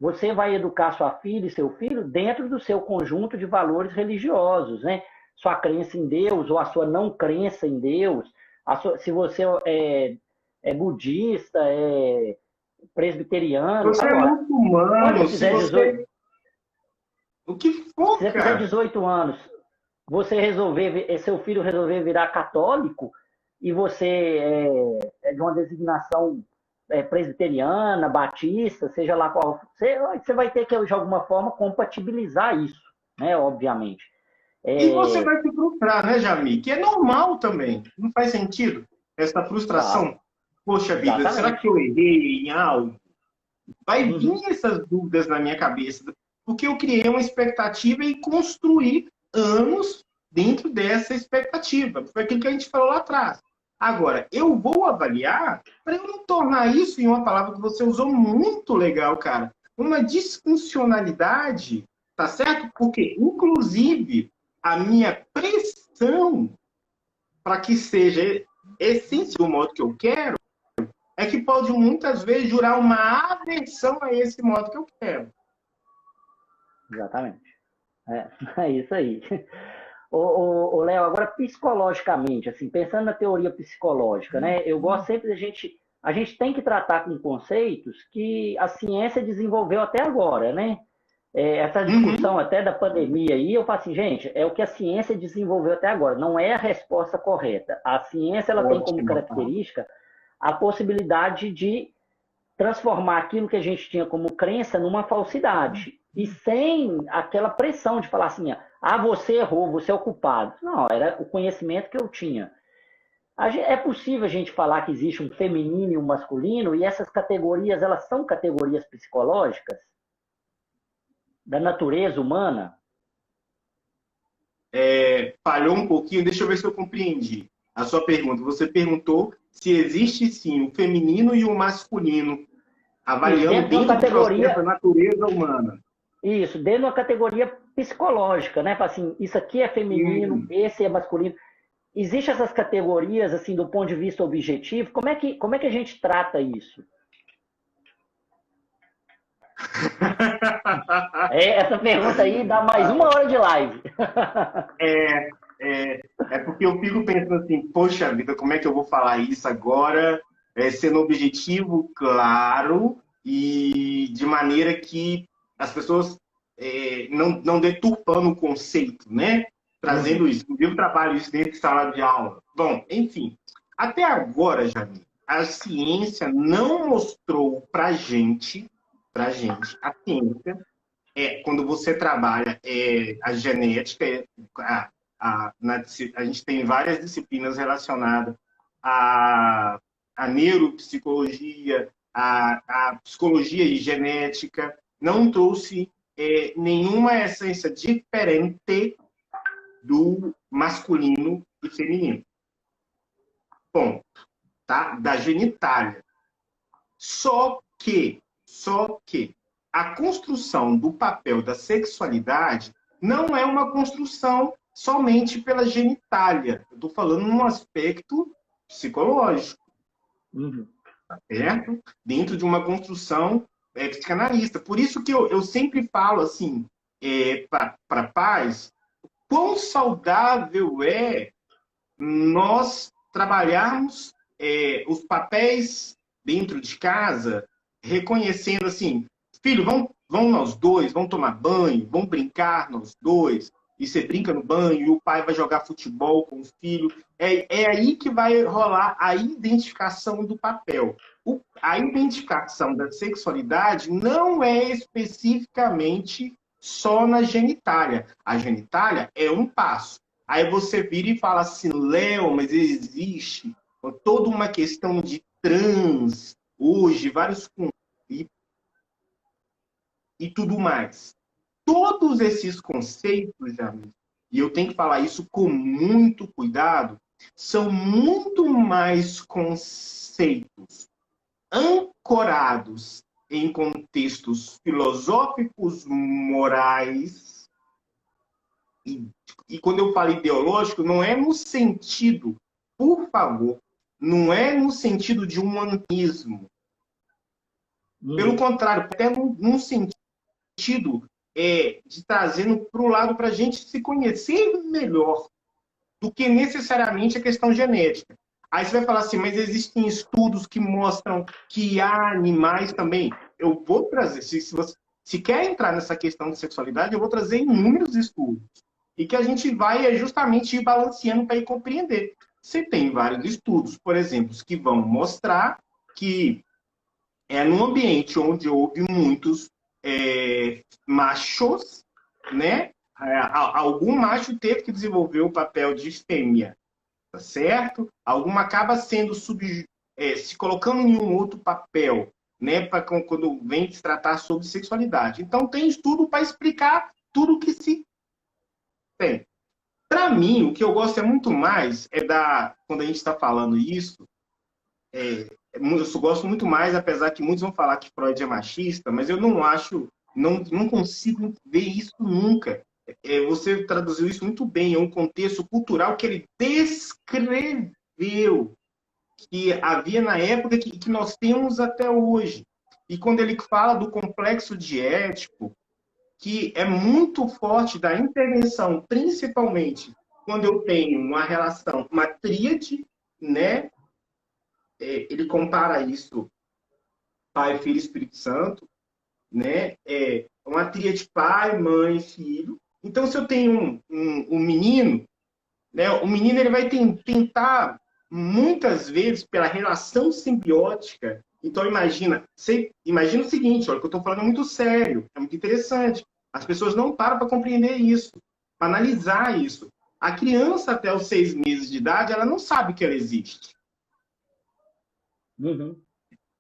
você vai educar sua filha e seu filho dentro do seu conjunto de valores religiosos, né? Sua crença em Deus ou a sua não crença em Deus, se você é budista, é presbiteriano. Você é Agora, quando você muçulmano, se fizer 18, você... O que se for, você fizer cara. 18 anos, você resolver, seu filho resolver virar católico e você é de uma designação presbiteriana, batista, seja lá qual, você vai ter que, de alguma forma, compatibilizar isso, né, obviamente. E você É, vai se frustrar, né, Jami? Que é normal também. Não faz sentido essa claro, frustração. Poxa vida, será exatamente. que eu errei em algo? Vai vir Uhum, essas dúvidas na minha cabeça, porque eu criei uma expectativa e construí anos dentro dessa expectativa. Foi aquilo que a gente falou lá atrás. Agora, eu vou avaliar para eu não tornar isso, em uma palavra que você usou muito legal, cara, uma disfuncionalidade, tá certo? Porque, inclusive, a minha pressão para que seja essencial do modo que eu quero é que pode muitas vezes jurar uma aversão a esse modo que eu quero. exatamente. É isso aí. Ô, Léo, agora psicologicamente, assim, pensando na teoria psicológica, né? Eu gosto sempre a gente tem que tratar com conceitos que a ciência desenvolveu até agora, né? Essa discussão Uhum. até da pandemia aí, eu falo assim, gente, é o que a ciência desenvolveu até agora, não é a resposta correta. A ciência, ela tem como Ótimo. Tá? característica a possibilidade de transformar aquilo que a gente tinha como crença numa falsidade. E sem aquela pressão de falar assim, você errou, você é o culpado. Não, era o conhecimento que eu tinha. É possível a gente falar que existe um feminino e um masculino, e essas categorias, elas são categorias psicológicas da natureza humana? Falhou um pouquinho, deixa eu ver se eu compreendi a sua pergunta. Você perguntou se existe sim o feminino e o masculino, Isso, avaliando dentro de uma dentro do processo da categoria, natureza humana. isso, dentro de uma categoria psicológica, né? Assim, isso aqui é feminino, Hum. esse é masculino. Existem essas categorias, assim, do ponto de vista objetivo? Como é que a gente trata isso? Essa pergunta aí dá mais uma hora de live. É porque eu fico pensando assim, poxa vida, como é que eu vou falar isso agora, sendo objetivo, claro, e de maneira que as pessoas não deturpando o conceito, né? Trazendo Uhum. isso. Eu trabalho isso dentro de sala de aula. Bom, enfim, até agora, Jamil, a ciência não mostrou a ciência, quando você trabalha a genética, a gente tem várias disciplinas relacionadas à, à neuropsicologia, à psicologia e genética, não trouxe nenhuma essência diferente do masculino e feminino. Ponto. Tá? Da genitália. Só que a construção do papel da sexualidade não é uma construção somente pela genitália. Eu estou falando num aspecto psicológico, Uhum. certo? Dentro de uma construção psicanalista. Por isso que eu sempre falo assim, para pais, quão saudável é nós trabalharmos os papéis dentro de casa, reconhecendo assim, filho, vamos nós dois, vamos tomar banho, vamos brincar nós dois, e você brinca no banho, e o pai vai jogar futebol com o filho. É aí que vai rolar a identificação do papel. A identificação da sexualidade não é especificamente só na genitália. A genitália é um passo. Aí você vira e fala assim, Léo, mas existe toda uma questão de trans hoje, vários e, e tudo mais. Todos esses conceitos, Jamil, e eu tenho que falar isso com muito cuidado, são muito mais conceitos ancorados em contextos filosóficos, morais, e quando eu falo ideológico, não é no sentido, por favor, não é no sentido de humanismo, Pelo Uhum. contrário, até num sentido de trazendo para o lado para a gente se conhecer melhor do que necessariamente a questão genética. Aí você vai falar assim, mas existem estudos que mostram que há animais também. Eu vou trazer, se você se quer entrar nessa questão de sexualidade, eu vou trazer inúmeros estudos. E que a gente vai justamente ir balanceando para ir compreender. Você tem vários estudos, por exemplo, que vão mostrar que num ambiente onde houve muitos machos, né? Algum macho teve que desenvolver o papel de fêmea, tá certo? Algum acaba sendo se colocando em um outro papel, né? Quando vem se tratar sobre sexualidade. Então tem estudo para explicar tudo que se tem. Para mim, o que eu gosto é muito mais quando a gente está falando isso, eu gosto muito mais, apesar que muitos vão falar que Freud é machista, mas eu não acho, não consigo ver isso nunca. Você traduziu isso muito bem, é um contexto cultural que ele descreveu que havia na época que nós temos até hoje. E quando ele fala do complexo de Édipo, que é muito forte da intervenção, principalmente quando eu tenho uma relação, uma tríade, né? Ele compara isso, Pai, Filho e Espírito Santo, né? Uma tríade pai, mãe, filho. Então, se eu tenho um menino, né? O menino ele vai tentar, muitas vezes, pela relação simbiótica. Então, imagina o seguinte, olha, que eu estou falando muito sério, é muito interessante. As pessoas não param para compreender isso, para analisar isso. A criança, até os 6 meses de idade, ela não sabe que ela existe. Uhum.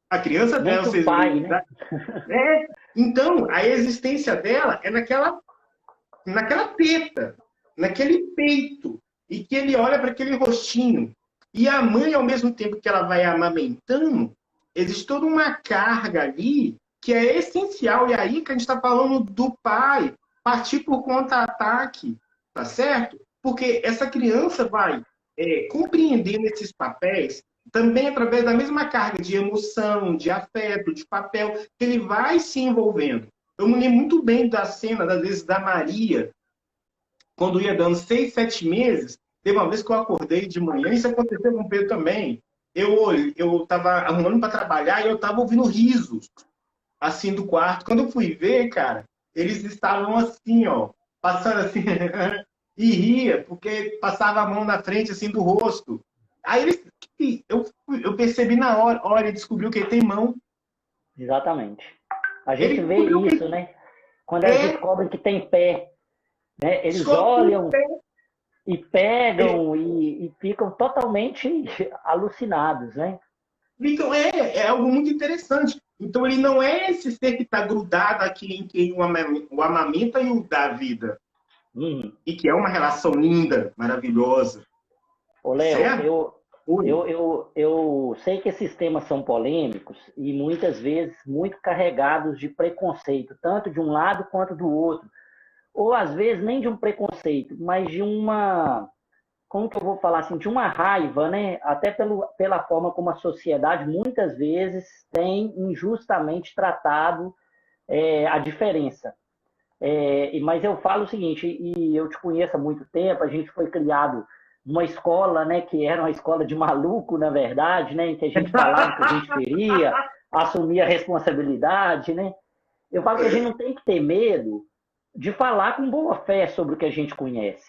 A criança, Nem até que os o 6 meses pai, de né? idade, então, a existência dela é naquela teta, naquele peito, e que ele olha para aquele rostinho. E a mãe, ao mesmo tempo que ela vai amamentando, existe toda uma carga ali que é essencial. E aí que a gente está falando do pai partir por contra-ataque, tá certo? Porque essa criança vai compreendendo esses papéis também através da mesma carga de emoção, de afeto, de papel, que ele vai se envolvendo. Eu me lembro muito bem da cena, das vezes, da Maria, quando ia dando 6, 7 meses. Teve uma vez que eu acordei de manhã, isso aconteceu com o Pedro também. Eu estava arrumando para trabalhar e eu estava ouvindo risos, assim, do quarto. Quando eu fui ver, cara, eles estavam assim, ó, passando assim, e ria, porque passava a mão na frente, assim, do rosto. Aí eu percebi na hora, olha, ele descobriu que ele tem mão. Exatamente. A gente Ele vê descobriu que isso, né? Quando elas é, descobrem que tem pé, né? Eles descobriu olham que e tem. pegam e ficam totalmente alucinados, né? Então, é algo muito interessante. Então, ele não é esse ser que está grudado aqui em quem o amamenta e o dá vida. Uhum. E que é uma relação linda, maravilhosa. Ô, Léo, Certo? Oi. eu sei que esses temas são polêmicos e muitas vezes muito carregados de preconceito, tanto de um lado quanto do outro. Ou às vezes nem de um preconceito, mas de uma, como que eu vou falar assim, de uma raiva, né? Até pela forma como a sociedade muitas vezes tem injustamente tratado a diferença. Mas eu falo o seguinte, e eu te conheço há muito tempo, a gente foi criado numa escola, né, que era uma escola de maluco, na verdade, né, em que a gente falava o que a gente queria, assumia a responsabilidade, né? Eu falo que a gente não tem que ter medo de falar com boa fé sobre o que a gente conhece.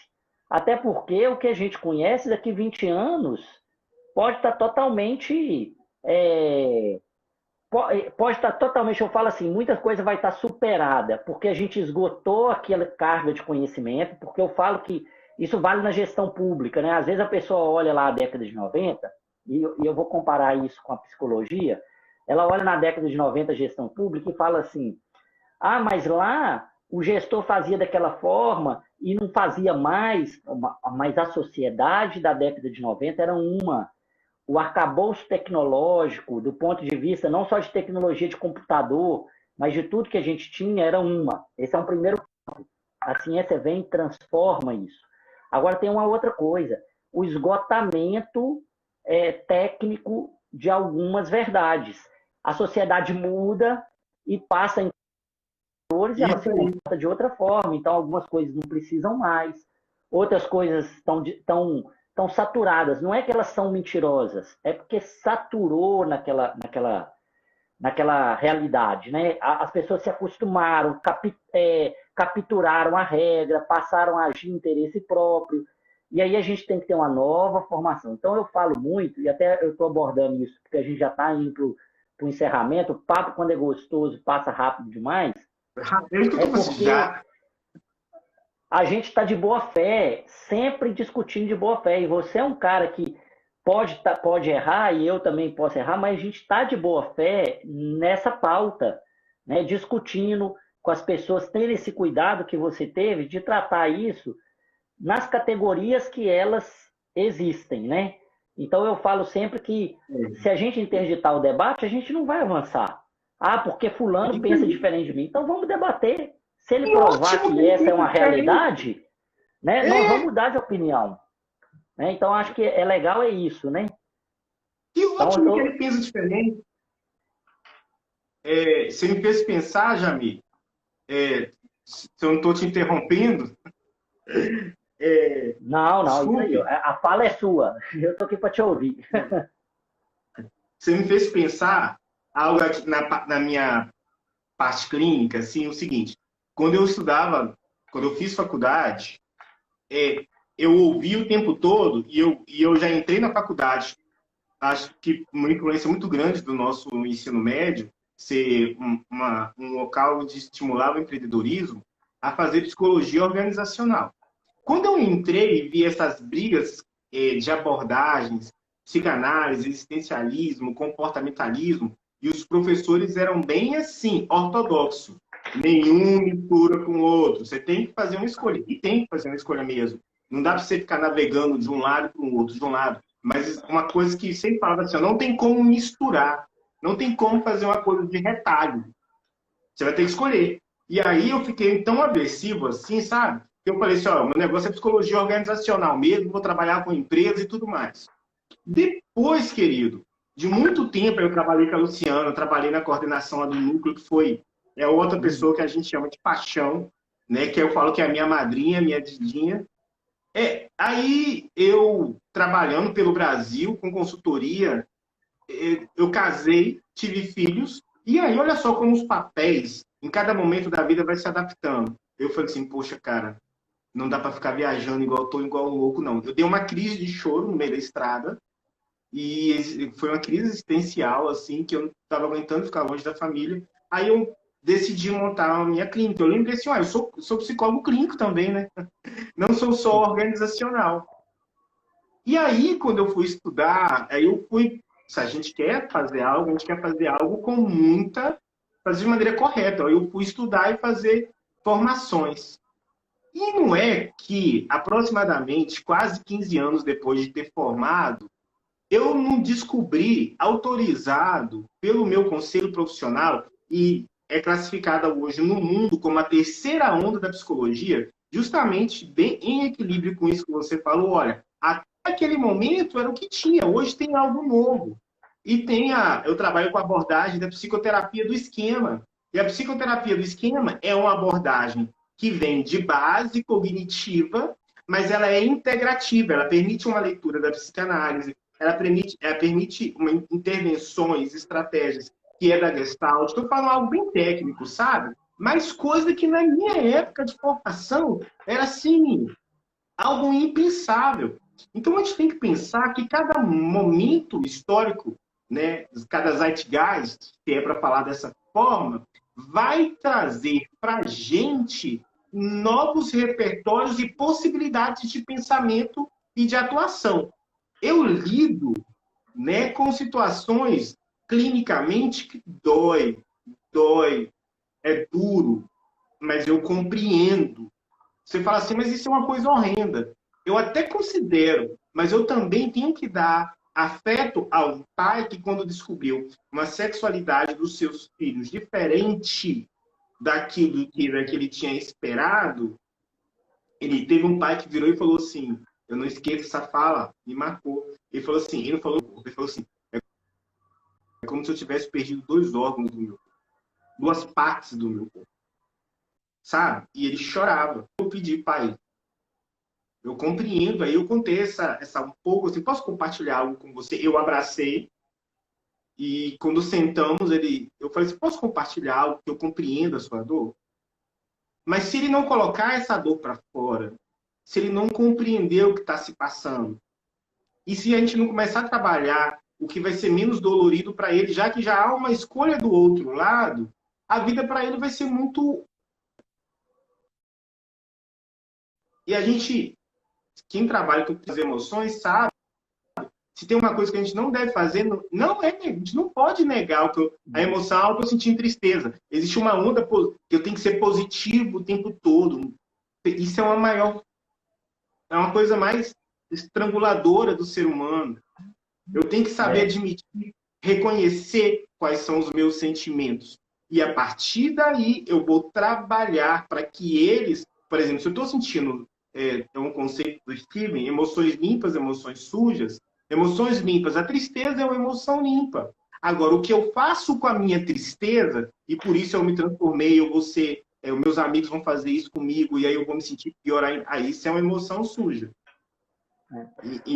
Até porque o que a gente conhece daqui 20 anos pode estar totalmente é, pode estar totalmente, eu falo assim, muita coisa vai estar superada, porque a gente esgotou aquela carga de conhecimento, porque eu falo que isso vale na gestão pública, né? Às vezes a pessoa olha lá a década de 90, e eu vou comparar isso com a psicologia, ela olha na década de 90 a gestão pública e fala assim, ah, mas lá o gestor fazia daquela forma e não fazia mais, mas a sociedade da década de 90 era uma, o arcabouço tecnológico, do ponto de vista não só de tecnologia de computador, mas de tudo que a gente tinha, era uma. Esse é um primeiro. A ciência vem e transforma isso. Agora tem uma outra coisa: o esgotamento técnico de algumas verdades. a sociedade muda e passa em valores e ela se comporta de outra forma. Então, algumas coisas não precisam mais, outras coisas estão saturadas. Não é que elas são mentirosas, é porque saturou naquela realidade, né? As pessoas se acostumaram, capturaram a regra, passaram a agir em interesse próprio, e aí a gente tem que ter uma nova formação. Então eu falo muito, e até eu estou abordando isso, porque a gente já está indo para o encerramento, o papo quando é gostoso passa rápido demais, é porque a gente está de boa fé, sempre discutindo de boa fé, e você é um cara que pode errar, e eu também posso errar, mas a gente está de boa fé nessa pauta, né? Discutindo com as pessoas, tendo esse cuidado que você teve de tratar isso nas categorias que elas existem, né? Então eu falo sempre que se a gente interditar o debate, a gente não vai avançar. Ah, porque fulano pensa diferente de mim. Então vamos debater. Se ele provar que essa é uma realidade, né, nós vamos mudar de opinião. Né? Então, acho que é legal isso, né? Que ótimo que ele pensa diferente. Você me fez pensar, Jamil, se eu não estou te interrompendo. Não, isso aí, a fala é sua. Eu estou aqui para te ouvir. Você me fez pensar algo aqui na minha parte clínica, assim, o seguinte. Quando eu fiz faculdade, eu ouvi o tempo todo, e eu já entrei na faculdade, acho que uma influência muito grande do nosso ensino médio, ser um local de estimular o empreendedorismo, a fazer psicologia organizacional. Quando eu entrei e vi essas brigas de abordagens, psicanálise, existencialismo, comportamentalismo, e os professores eram bem assim, ortodoxos. Nenhum mistura com o outro. Você tem que fazer uma escolha. E tem que fazer uma escolha mesmo. Não dá para você ficar navegando de um lado para o outro, de um lado. Mas uma coisa que sempre falava assim, não tem como misturar. Não tem como fazer uma coisa de retalho. Você vai ter que escolher. E aí eu fiquei tão aversivo assim, sabe? Eu falei assim, ó, meu negócio é psicologia organizacional mesmo, vou trabalhar com empresas e tudo mais. Depois, querido, de muito tempo eu trabalhei com a Luciana, trabalhei na coordenação do núcleo, que foi outra pessoa que a gente chama de paixão, né? Que eu falo que é a minha madrinha, minha didinha. Aí eu, trabalhando pelo Brasil, com consultoria, eu casei, tive filhos, e aí olha só como os papéis, em cada momento da vida, vai se adaptando. Eu falei assim, poxa, cara, não dá para ficar viajando igual um louco, não. Eu dei uma crise de choro no meio da estrada, e foi uma crise existencial, assim, que eu não estava aguentando ficar longe da família. Aí eu decidi montar a minha clínica. Eu lembrei assim, eu sou psicólogo clínico também, né? Não sou só organizacional. E aí, quando eu fui estudar, se a gente quer fazer algo, a gente quer fazer algo fazer de maneira correta. Aí eu fui estudar e fazer formações. E não é que, aproximadamente, quase 15 anos depois de ter formado, eu não descobri, autorizado pelo meu conselho profissional, e é classificada hoje no mundo como a terceira onda da psicologia, justamente bem em equilíbrio com isso que você falou. Olha, até aquele momento era o que tinha, hoje tem algo novo. E eu trabalho com a abordagem da psicoterapia do esquema. E a psicoterapia do esquema é uma abordagem que vem de base cognitiva, mas ela é integrativa, ela permite uma leitura da psicanálise, ela permite intervenções, estratégias, que é da Gestalt. Estou falando algo bem técnico, sabe? Mas coisa que na minha época de formação era assim, algo impensável. Então a gente tem que pensar que cada momento histórico, né, cada zeitgeist, que é para falar dessa forma, vai trazer para a gente novos repertórios e possibilidades de pensamento e de atuação. Eu lido, né, com situações clinicamente que dói, é duro, mas eu compreendo. Você fala assim, mas isso é uma coisa horrenda. Eu até considero, mas eu também tenho que dar afeto ao pai que, quando descobriu uma sexualidade dos seus filhos diferente daquilo que ele tinha esperado, ele teve um pai que virou e falou assim, eu não esqueço essa fala, me marcou. Ele falou assim, ele falou assim, como se eu tivesse perdido 2 órgãos do meu corpo, 2 partes do meu corpo, sabe? E ele chorava. Eu pedi, pai, eu compreendo. Aí eu contei essa um pouco, assim, posso compartilhar algo com você? Eu abracei e quando sentamos, eu falei assim, posso compartilhar algo que eu compreendo a sua dor? Mas se ele não colocar essa dor para fora, se ele não compreender o que está se passando, e se a gente não começar a trabalhar o que vai ser menos dolorido para ele, já que já há uma escolha do outro lado, a vida para ele vai ser muito. E a gente, quem trabalha com as emoções, sabe, se tem uma coisa que a gente não deve fazer, não é, a gente não pode negar a emoção. Eu estou sentindo tristeza. Existe uma onda que eu tenho que ser positivo o tempo todo. Isso é é uma coisa mais estranguladora do ser humano. Eu tenho que saber admitir, reconhecer quais são os meus sentimentos. E a partir daí eu vou trabalhar para que eles, por exemplo, se eu estou sentindo, é um conceito do Steven, emoções limpas, emoções sujas. Emoções limpas, a tristeza é uma emoção limpa. Agora, o que eu faço com a minha tristeza, e por isso eu me transformei, eu vou ser, os meus amigos vão fazer isso comigo, e aí eu vou me sentir pior, aí isso é uma emoção suja.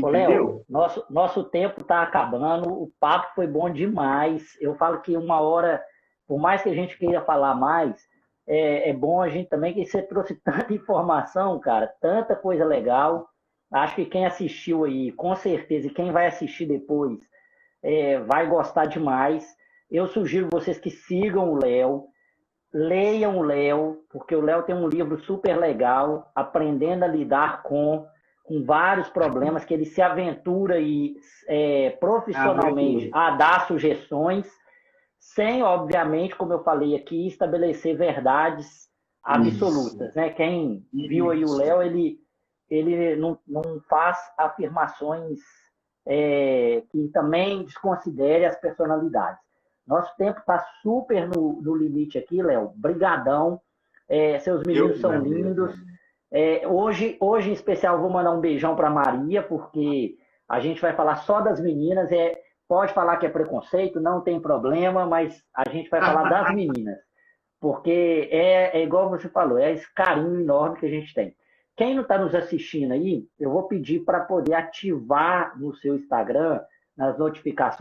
Ô, Léo, nosso tempo está acabando, o papo foi bom demais. Eu falo que uma hora, por mais que a gente queira falar mais, é bom a gente também, que você trouxe tanta informação, cara, tanta coisa legal. Acho que quem assistiu aí, com certeza, e quem vai assistir depois, vai gostar demais. Eu sugiro vocês que sigam o Léo, leiam o Léo, porque o Léo tem um livro super legal, Aprendendo a Lidar com vários problemas, que ele se aventura e profissionalmente a dar sugestões, sem, obviamente, como eu falei aqui, estabelecer verdades absolutas. Né? Quem viu aí o Léo, ele não faz afirmações que também desconsidere as personalidades. Nosso tempo está super no limite aqui, Léo. Brigadão. Seus meninos são lindos. Hoje, em especial, vou mandar um beijão para Maria, porque a gente vai falar só das meninas. Pode falar que é preconceito, não tem problema, mas a gente vai falar das meninas. Porque é igual você falou, é esse carinho enorme que a gente tem. Quem não está nos assistindo aí, eu vou pedir para poder ativar no seu Instagram, nas notificações,